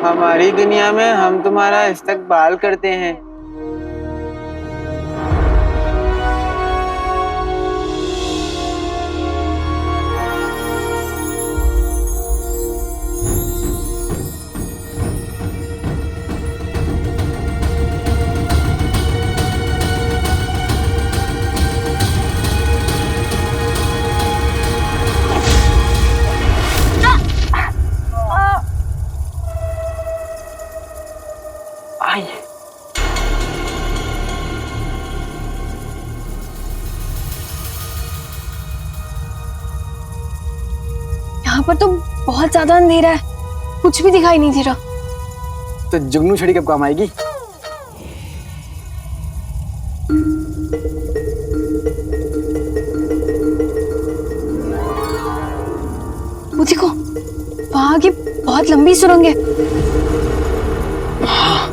हमारी दुनिया में हम तुम्हारा इस्तकबाल करते हैं। यहाँ पर तो बहुत ज्यादा अंधेरा है, कुछ भी दिखाई नहीं दे रहा। तो जुगनू छड़ी कब काम आएगी? वो देखो, वहां की बहुत लंबी सुरंग है। हाँ,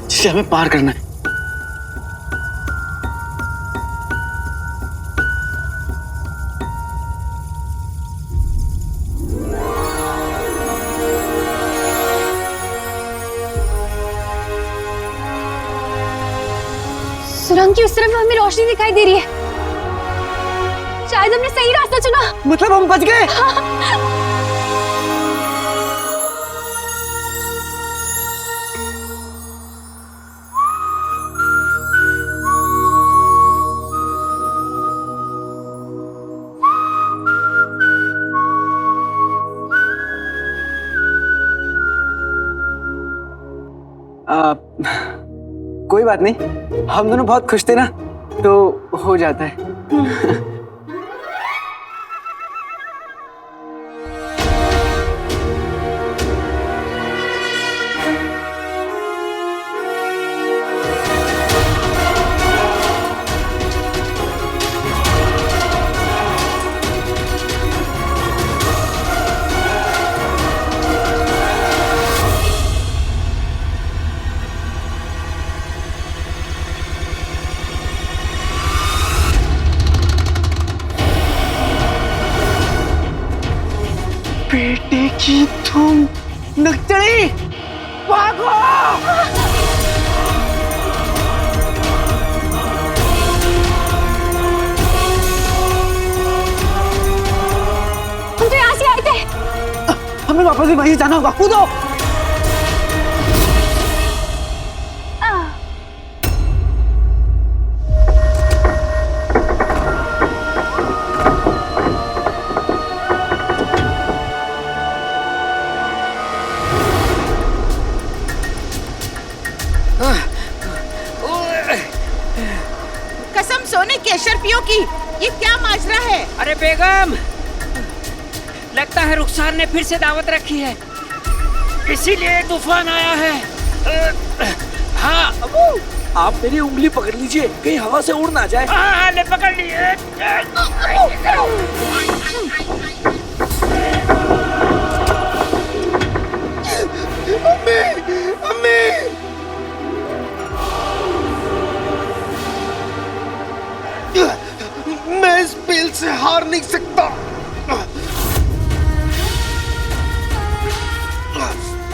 जिसे हमें पार करना है। सुरंग की उस तरफ हमें रोशनी दिखाई दे रही है। शायद हमने सही रास्ता चुना। मतलब हम बच गए। कोई बात नहीं, हम दोनों बहुत खुश थे ना, तो हो जाता है। बेटे की तुम नकचड़ी, भागो! हम तो यहाँ से आए थे। हमें वापस भी वहीं जाना होगा, कूदो! कसम सोने के अशरफियों की, ये क्या माजरा है? अरे बेगम, लगता है रुखसार ने फिर से दावत रखी है, इसीलिए तूफान आया है। हाँ, आप मेरी उंगली पकड़ लीजिए, कहीं हवा से उड़ ना जाए। हाँ, ले पकड़ लिए। मैं इस बेल से हार नहीं सकता।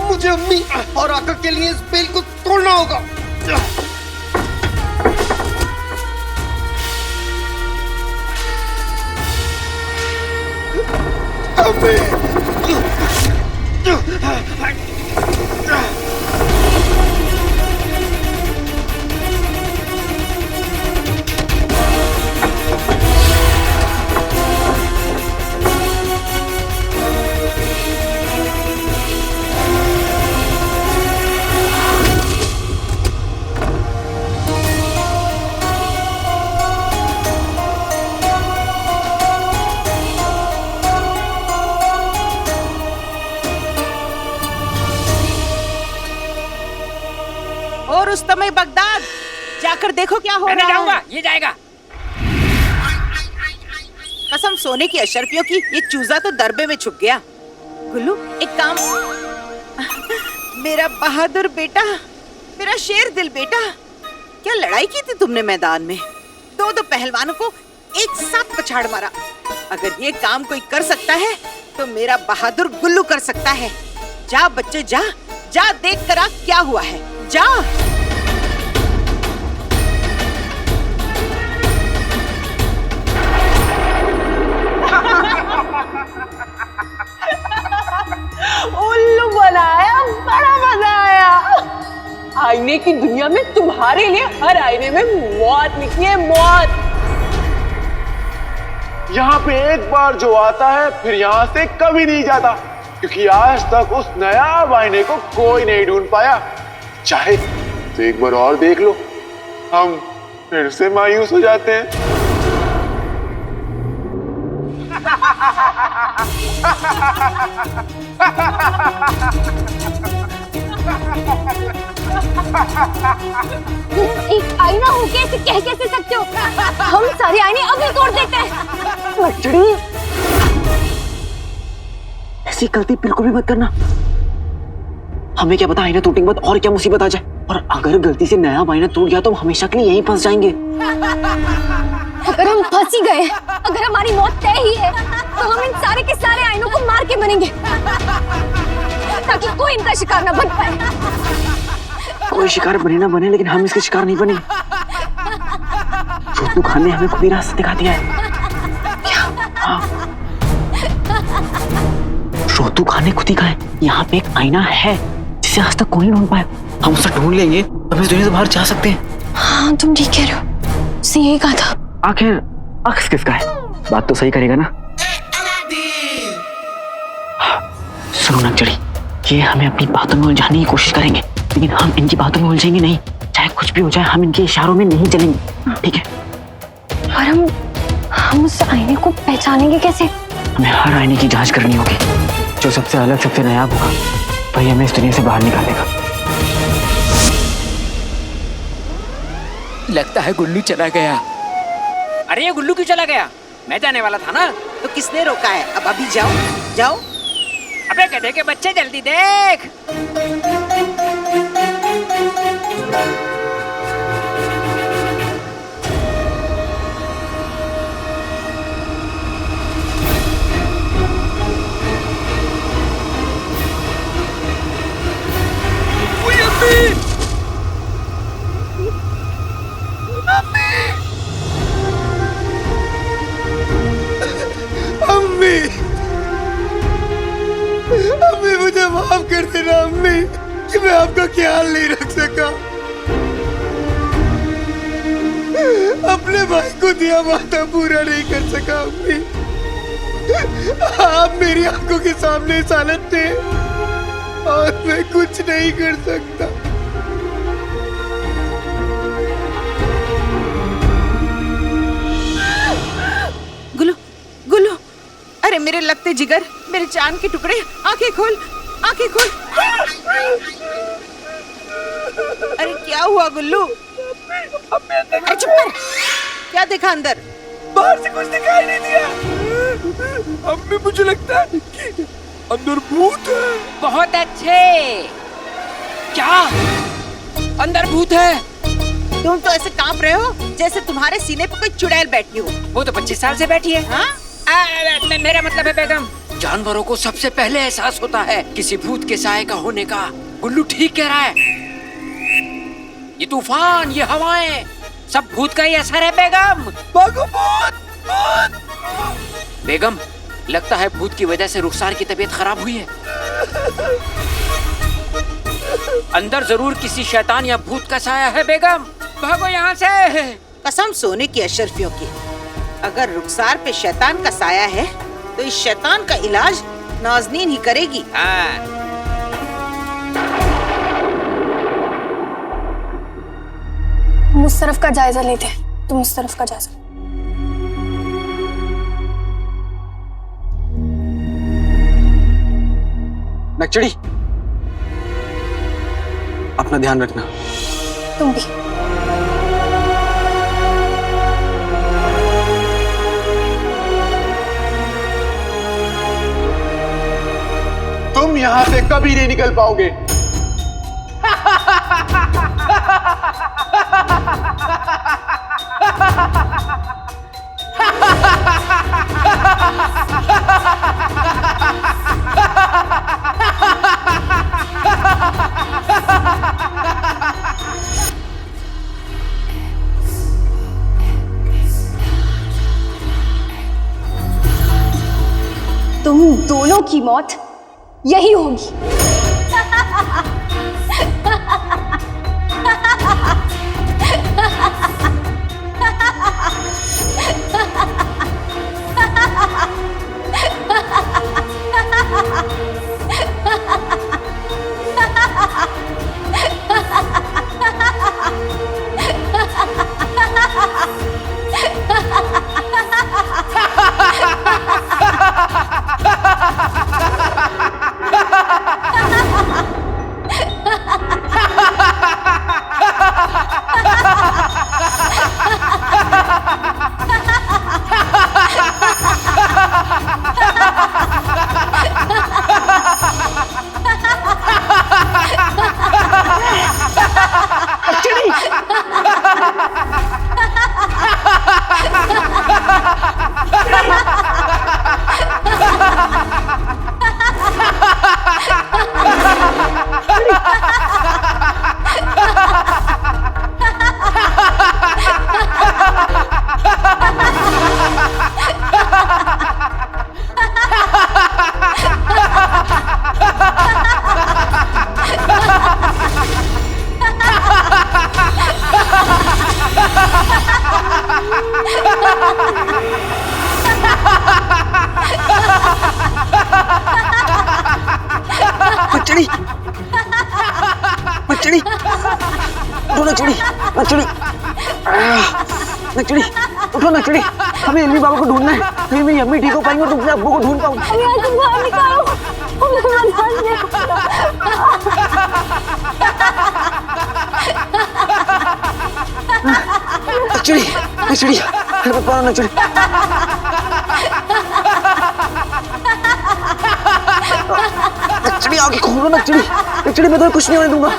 मुझे अम्मी और आका के लिए इस बेल को तोड़ना होगा। अम्मी! और रुस्तमे बगदाद, जाकर देखो क्या हो मैं नहीं रहा जाऊंगा, है। ये जाएगा। कसम सोने की अशरफियों की, ये चूजा तो दरबे में छुप गया। गुल्लू, एक काम। मेरा बहादुर बेटा, मेरा शेर दिल बेटा, क्या लड़ाई की थी तुमने मैदान में? दो पहलवानों को एक साथ पछाड़ मारा। अगर ये काम कोई कर सकता है तो मेरा बहादुर गुल्लू कर सकता है। जा बच्चे जा, जा देख कर आ क्या हुआ है, जा। उल्लू बनाया, बड़ा मजा आया। आईने की दुनिया में तुम्हारे लिए हर आईने में मौत लिखी है, मौत। यहाँ पे एक बार जो आता है फिर यहाँ से कभी नहीं जाता, क्योंकि आज तक उस नया आईने को कोई नहीं ढूंढ पाया। चाहे तो एक बार और देख लो, हम फिर से मायूस हो जाते हैं। एक आईना होके ऐसे कह कैसे सकते हो? हम सारे आईने अभी तोड़ देते हैं। नक्चड़ी, ऐसी गलती बिल्कुल भी मत करना। हमें क्या पता आईना टूटने के बाद और क्या मुसीबत आ जाए, और अगर गलती से नया आईना टूट गया तो हम हमेशा के लिए यहीं फंस जाएंगे। अगर हम फंस ही गए, अगर हमारी मौत तय ही है, तो हम इन सारे के सारे आईनों को मार के मरेंगे, ताकि कोई इनका शिकार न बन पाए। कोई शिकार बने ना बने, लेकिन हम इसके शिकार नहीं बनेंगे। छोटू खान ने हमें खुद ही रास्ता दिखा दिया है। हाँ, छोटू खान ने खुद ही कहा है यहाँ पे एक आईना है जिसे आज तक कोई नहीं ढूंढ पाया। हम उसे ढूंढ लेंगे तो इस दुनिया से बाहर जा सकते हैं। हाँ, तुम ठीक कह रहे हो। उसने यही कहा था। आखिर अक्स किसका है? बात तो सही करेगा ना? सुनो नक्चड़ी, ये हमें अपनी बातों में उलझाने की कोशिश करेंगे, लेकिन हम इनकी बातों में उलझेंगे नहीं। चाहे कुछ भी हो जाए, हम इनके इशारों में नहीं चलेंगे, ठीक है? और हम उस आईने को पहचानेंगे कैसे? हमें हर आईने की जांच करनी होगी। जो सबसे अलग, सबसे नायाब होगा, वही हमें इस दुनिया से बाहर निकालेगा। लगता है गुल्लू चला गया। अरे ये गुल्लू क्यों चला गया? मैं जाने वाला था ना। तो किसने रोका है? अब अभी जाओ, जाओ। अबे गधे के बच्चे, जल्दी देख। अम्मी, अम्मी मुझे माफ कर देना अम्मी, कि मैं आपका ख्याल नहीं रख सका। अपने भाई को दिया वादा पूरा नहीं कर सका अम्मी। आप मेरी आंखों के सामने इस हालत थे और मैं कुछ नहीं कर सकता। गुल्लू, गुल्लू, अरे मेरे लगते जिगर, मेरे जान के टुकड़े, आंखें खोल, आंखें खोल। अरे क्या हुआ गुल्लू? अरे चुप कर। क्या देखा अंदर? बाहर से कुछ दिखाई नहीं दिया अम्मी, मुझे लगता है कि अंदर भूत है। बहुत अच्छे। क्या अंदर भूत है? तुम तो ऐसे कांप रहे हो जैसे तुम्हारे सीने पे कोई चुड़ैल बैठी हो। वो तो 25 साल से बैठी है। हाँ? मेरा मतलब है बेगम, जानवरों को सबसे पहले एहसास होता है किसी भूत के साए का होने का। गुल्लू ठीक कह रहा है। ये तूफान, ये हवाएं, सब भूत का ही असर है बेगम। भागो, भूत, भूत। बेगम, लगता है भूत की वजह से रुखसार की तबीयत खराब हुई है। अंदर जरूर किसी शैतान या भूत का साया है बेगम। भागो यहाँ से। कसम सोने की अशरफियों की, अगर रुखसार पे शैतान का साया है तो इस शैतान का इलाज नाज़नीन ही करेगी। हाँ। हम उस तरफ का जायजा लेते हैं, तुम उस तरफ का जायजा। नक्चड़ी, अपना ध्यान रखना। तुम भी। तुम यहाँ से कभी नहीं निकल पाओगे। की मौत यही होगी। नचड़ी, नचड़ी, उठो नचड़ी, नचड़ी, नचड़ी, उठो नचड़ी, हमें एलवी बाबा को ढूंढना है। कहीं मेरी अम्मी ठीक हो पाएंगे तो अपने अब्बू को ढूंढ पाऊंगी। नचड़ी, नचड़ी, अरे पापा नचड़ी। नचड़ी आगे खोलो नचड़ी, नचड़ी मैं तो कुछ नहीं होने दूंगा।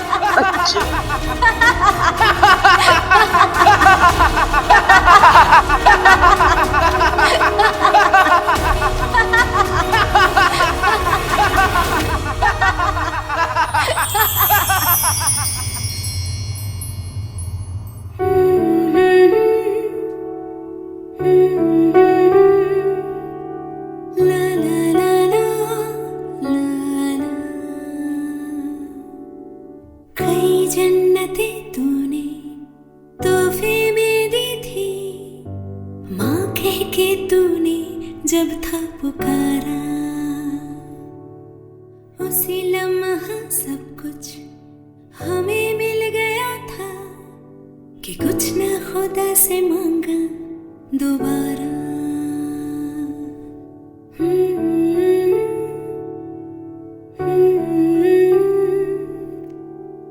जब था पुकारा उसी लम्हा सब कुछ हमें मिल गया था कि कुछ न खुदा से मांगा दोबारा।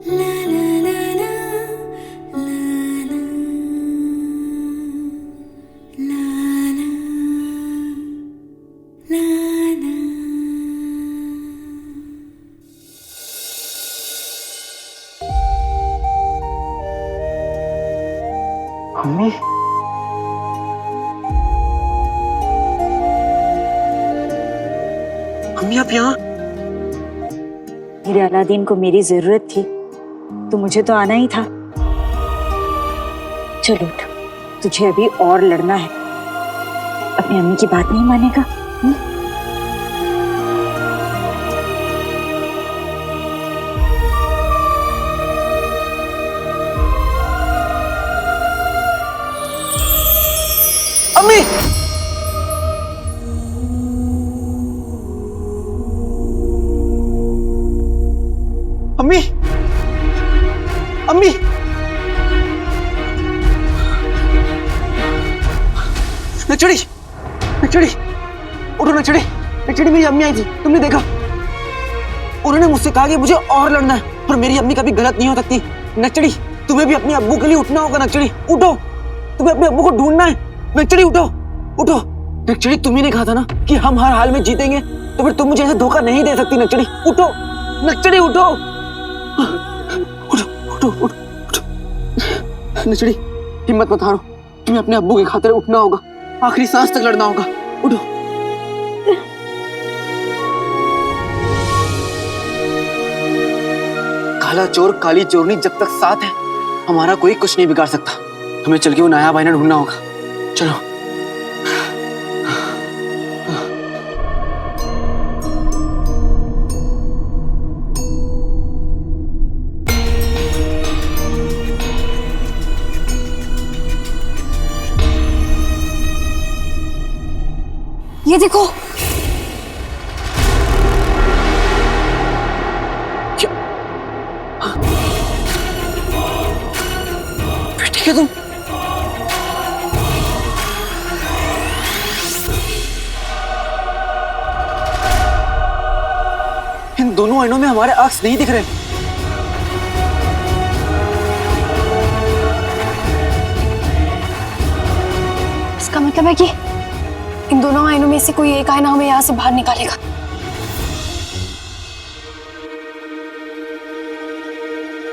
ला ला ला ला ला ला ला लाना। अम्मी, अम्मी आप यहाँ? मेरे अलादीन को मेरी जरूरत थी तो मुझे तो आना ही था। चलो उठ, तुझे अभी और लड़ना है। अपनी अम्मी की बात नहीं मानेगा? अम्मी, अम्मी, अम्मी, नचड़ी, नचड़ी, उठो नचड़ी, नचड़ी मेरी अम्मी आई थी, तुमने देखा? उन्होंने मुझसे कहा कि मुझे और लड़ना है और मेरी अम्मी कभी गलत नहीं हो सकती। नचड़ी, तुम्हें भी अपने अब्बू के लिए उठना होगा। नचड़ी उठो, तुम्हें अपने अब्बू को ढूंढना है। नचड़ी उठो, उठो। नचड़ी तुम्ही ने कहा था ना कि हम हर हाल में जीतेंगे, तो फिर तुम मुझे ऐसा धोखा नहीं दे सकती। नचड़ी उठो, नचड़ी उठो, उठो, उठो, उठो, उठो। नचड़ी हिम्मत मत हारो, तुम्हें अपने अब्बू की खातिर उठना होगा, आखिरी सांस तक लड़ना होगा। उठो। काला चोर काली चोरनी जब तक साथ है हमारा कोई कुछ नहीं बिगाड़ सकता। हमें चल के वो नया भाईना ढूंढना होगा। चलो। ये देखो। ठीक है तुम? इन दोनों आईनों में हमारे अक्स नहीं दिख रहे। इसका मतलब है कि इन दोनों आईनों में से कोई एक आईना हमें यहाँ से बाहर निकालेगा।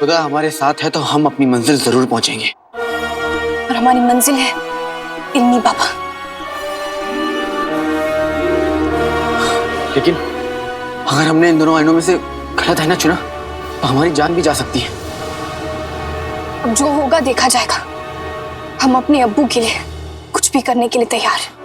खुदा हमारे साथ है तो हम अपनी मंजिल जरूर पहुंचेंगे। और हमारी मंजिल है इल्मी बाबा। लेकिन अगर हमने इन दोनों आईनों में से गलत आईना चुना तो हमारी जान भी जा सकती है। अब जो होगा देखा जाएगा। हम अपने अब्बू के लिए कुछ भी करने के लिए तैयार हैं।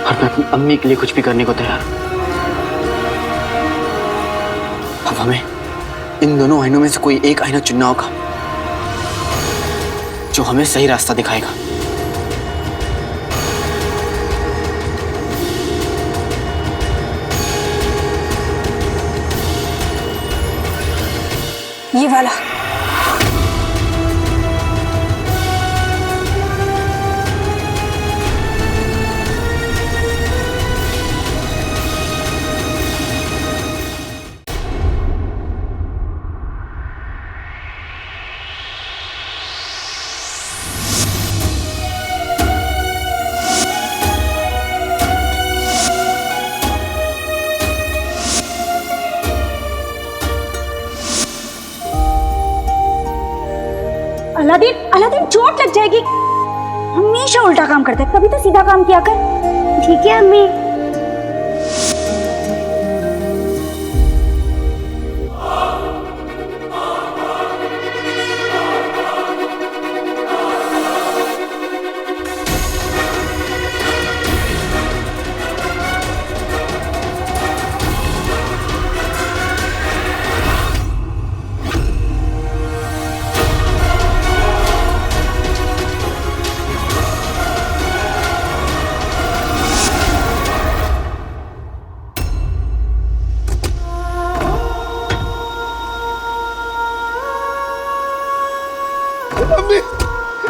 और मैं अपनी अम्मी के लिए कुछ भी करने को तैयार हूं। अब हमें इन दोनों आईनों में से कोई एक आईना चुनना होगा जो हमें सही रास्ता दिखाएगा। ये वाला। अलादीन, अलादीन चोट लग जाएगी। हमेशा उल्टा काम करता है, कभी तो सीधा काम किया कर। ठीक है अम्मी।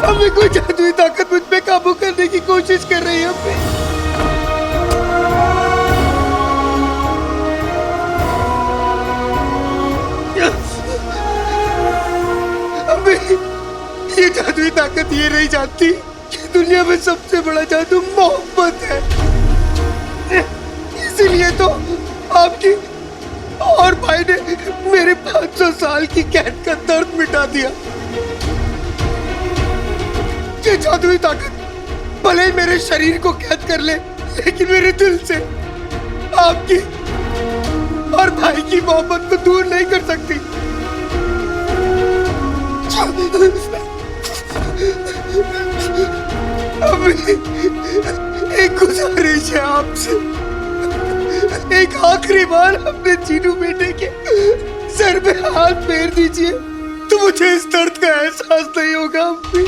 हमें कोई जादुई ताकत मुझ पे काबू करने की कोशिश कर रही है। अम्मी, ये जादुई ताकत ये नहीं जानती कि दुनिया में सबसे बड़ा जादू मोहब्बत है। इसीलिए तो आपकी और भाई ने मेरे 500 साल की कैद का दर्द मिटा दिया। ये जादुई ताकत भले ही मेरे शरीर को कैद कर ले, लेकिन मेरे दिल से आपकी और भाई की मोहब्बत को दूर नहीं कर सकती। अभी एक गुजारिश है आपसे, एक आखिरी बार अपने चीनू बेटे के सर पे हाथ फेर दीजिए तो मुझे इस दर्द का एहसास नहीं होगा। अभी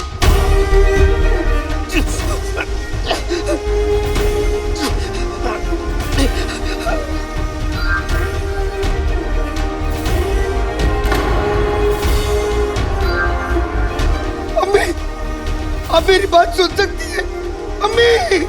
अम्मी, आप मेरी बात सुन सकती है? अम्मी,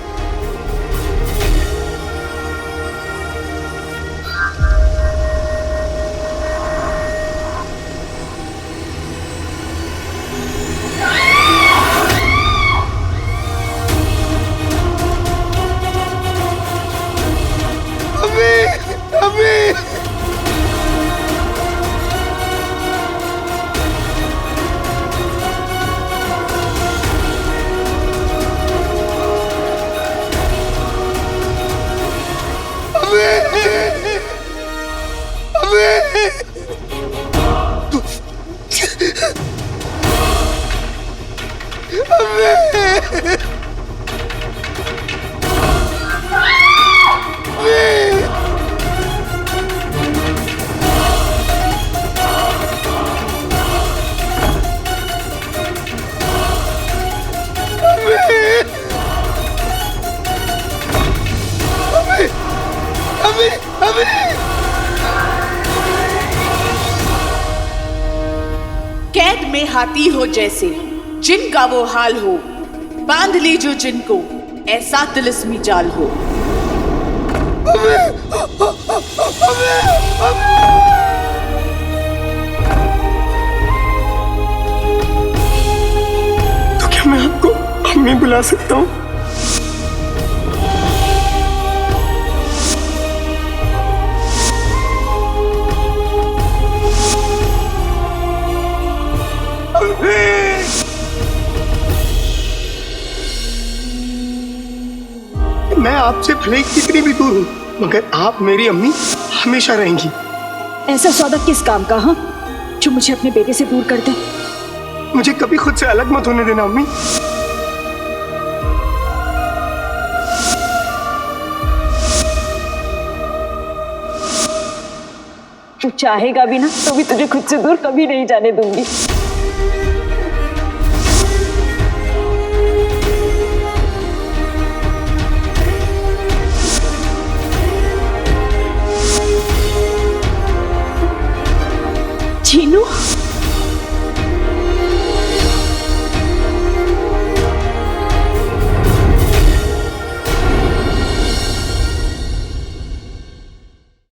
कैद में हाथी हो जैसे जिनका वो हाल हो, बांध लीजो जिनको ऐसा तिलिस्मी जाल हो। तो क्या मैं आपको अम्मी बुला सकता हूँ? मैं आपसे भले कितनी भी दूर हूँ, मगर आप मेरी अम्मी हमेशा रहेंगी। ऐसा सौदा किस काम का, हाँ, जो मुझे अपने बेटे से दूर कर दे? मुझे कभी खुद से अलग मत होने देना अम्मी। तू चाहेगा भी ना तो भी तुझे खुद से दूर कभी नहीं जाने दूंगी। चीनू,